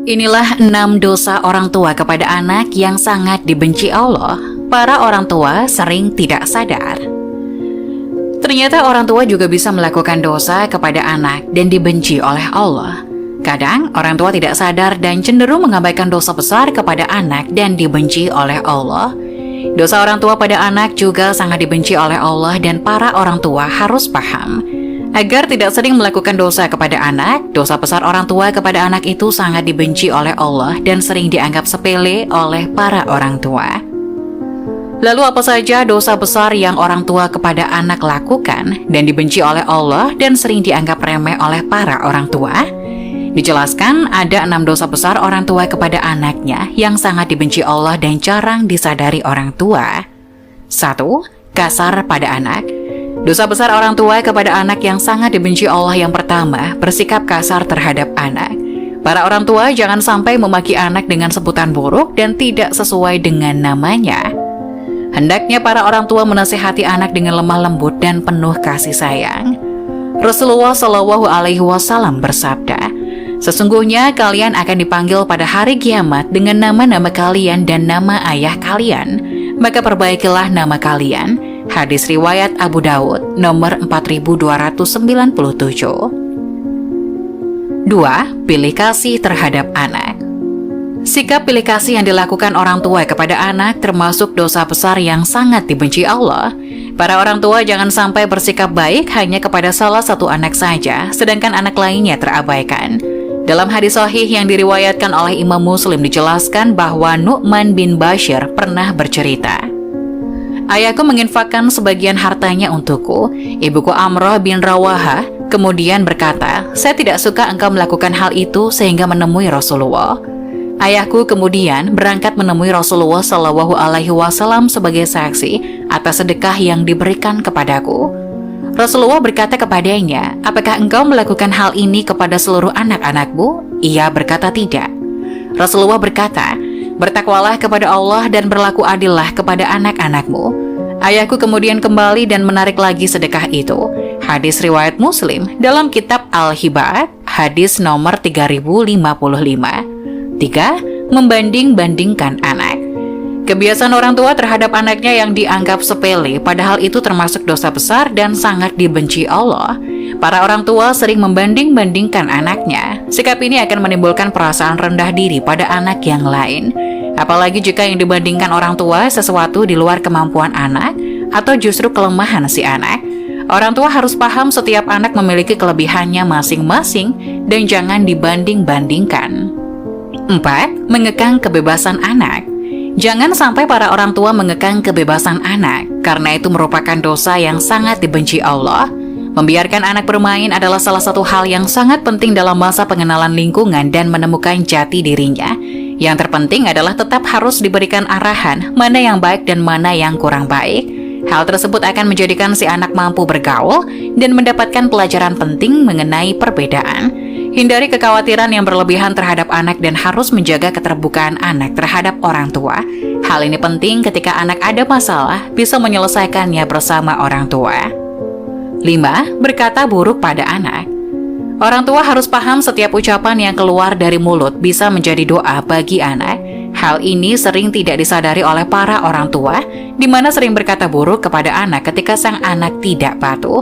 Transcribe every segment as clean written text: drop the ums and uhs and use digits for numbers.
Inilah 6 dosa orang tua kepada anak yang sangat dibenci Allah. Para orang tua sering tidak sadar. Ternyata orang tua juga bisa melakukan dosa kepada anak dan dibenci oleh Allah. Kadang orang tua tidak sadar dan cenderung mengabaikan dosa besar kepada anak dan dibenci oleh Allah. Dosa orang tua pada anak juga sangat dibenci oleh Allah dan para orang tua harus paham. Agar tidak sering melakukan dosa kepada anak, dosa besar orang tua kepada anak itu sangat dibenci oleh Allah dan sering dianggap sepele oleh para orang tua. Lalu apa saja dosa besar yang orang tua kepada anak lakukan dan dibenci oleh Allah dan sering dianggap remeh oleh para orang tua? Dijelaskan ada 6 dosa besar orang tua kepada anaknya yang sangat dibenci Allah dan jarang disadari orang tua. 1. Kasar pada anak. Dosa besar orang tua kepada anak yang sangat dibenci Allah yang pertama, bersikap kasar terhadap anak. Para orang tua jangan sampai memaki anak dengan sebutan buruk dan tidak sesuai dengan namanya. Hendaknya para orang tua menasihati anak dengan lemah lembut dan penuh kasih sayang. Rasulullah Shallallahu Alaihi Wasallam bersabda, "Sesungguhnya kalian akan dipanggil pada hari kiamat dengan nama-nama kalian dan nama ayah kalian. Maka perbaikilah nama kalian." Hadis riwayat Abu Daud nomor 4297. 2. Pilih kasih terhadap anak. Sikap pilih kasih yang dilakukan orang tua kepada anak termasuk dosa besar yang sangat dibenci Allah. Para orang tua jangan sampai bersikap baik hanya kepada salah satu anak saja, sedangkan anak lainnya terabaikan. Dalam hadis sahih yang diriwayatkan oleh Imam Muslim dijelaskan bahwa Nu'man bin Bashir pernah bercerita, "Ayahku menginfakkan sebagian hartanya untukku. Ibuku Amrah bin Rawaha kemudian berkata, 'Saya tidak suka engkau melakukan hal itu sehingga menemui Rasulullah.' Ayahku kemudian berangkat menemui Rasulullah Shallallahu Alaihi Wasallam sebagai saksi atas sedekah yang diberikan kepadaku. Rasulullah berkata kepadanya, 'Apakah engkau melakukan hal ini kepada seluruh anak-anakmu?' Ia berkata, 'Tidak.' Rasulullah berkata, 'Bertakwalah kepada Allah dan berlaku adillah kepada anak-anakmu.' Ayahku kemudian kembali dan menarik lagi sedekah itu. Hadis riwayat Muslim dalam kitab Al-Hibat, hadis nomor 3055. 3. Membanding-bandingkan anak. Kebiasaan orang tua terhadap anaknya yang dianggap sepele, padahal itu termasuk dosa besar dan sangat dibenci Allah. Para orang tua sering membanding-bandingkan anaknya. Sikap ini akan menimbulkan perasaan rendah diri pada anak yang lain. Apalagi jika yang dibandingkan orang tua sesuatu di luar kemampuan anak atau justru kelemahan si anak. Orang tua harus paham setiap anak memiliki kelebihannya masing-masing dan jangan dibanding-bandingkan. 4. Mengekang kebebasan anak. Jangan sampai para orang tua mengekang kebebasan anak, karena itu merupakan dosa yang sangat dibenci Allah. Membiarkan anak bermain adalah salah satu hal yang sangat penting dalam masa pengenalan lingkungan dan menemukan jati dirinya. Yang terpenting adalah tetap harus diberikan arahan mana yang baik dan mana yang kurang baik. Hal tersebut akan menjadikan si anak mampu bergaul dan mendapatkan pelajaran penting mengenai perbedaan. Hindari kekhawatiran yang berlebihan terhadap anak dan harus menjaga keterbukaan anak terhadap orang tua. Hal ini penting ketika anak ada masalah, bisa menyelesaikannya bersama orang tua. 5. Berkata buruk pada anak. Orang tua harus paham setiap ucapan yang keluar dari mulut bisa menjadi doa bagi anak. Hal ini sering tidak disadari oleh para orang tua, di mana sering berkata buruk kepada anak ketika sang anak tidak patuh.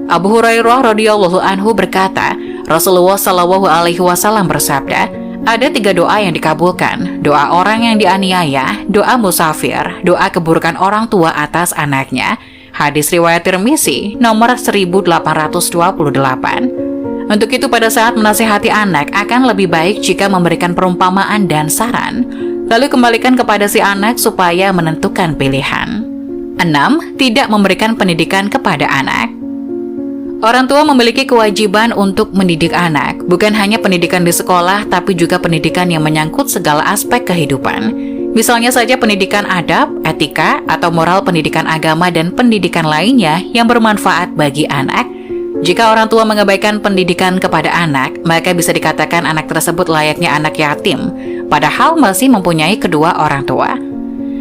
Abu Hurairah radhiyallahu anhu berkata, Rasulullah Shallallahu Alaihi Wasallam bersabda, ada 3 doa yang dikabulkan: doa orang yang dianiaya, doa musafir, doa keburukan orang tua atas anaknya. Hadis riwayat Tirmizi nomor 1828. Untuk itu pada saat menasihati anak akan lebih baik jika memberikan perumpamaan dan saran, lalu kembalikan kepada si anak supaya menentukan pilihan. 6. Tidak memberikan pendidikan kepada anak. Orang tua memiliki kewajiban untuk mendidik anak, bukan hanya pendidikan di sekolah, tapi juga pendidikan yang menyangkut segala aspek kehidupan. Misalnya saja pendidikan adab, etika, atau moral, pendidikan agama, dan pendidikan lainnya yang bermanfaat bagi anak. Jika orang tua mengabaikan pendidikan kepada anak, maka bisa dikatakan anak tersebut layaknya anak yatim, padahal masih mempunyai kedua orang tua.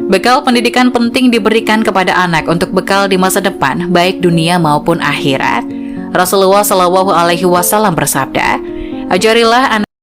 Bekal pendidikan penting diberikan kepada anak untuk bekal di masa depan, baik dunia maupun akhirat. Rasulullah Shallallahu Alaihi Wasallam bersabda, ajarilah anak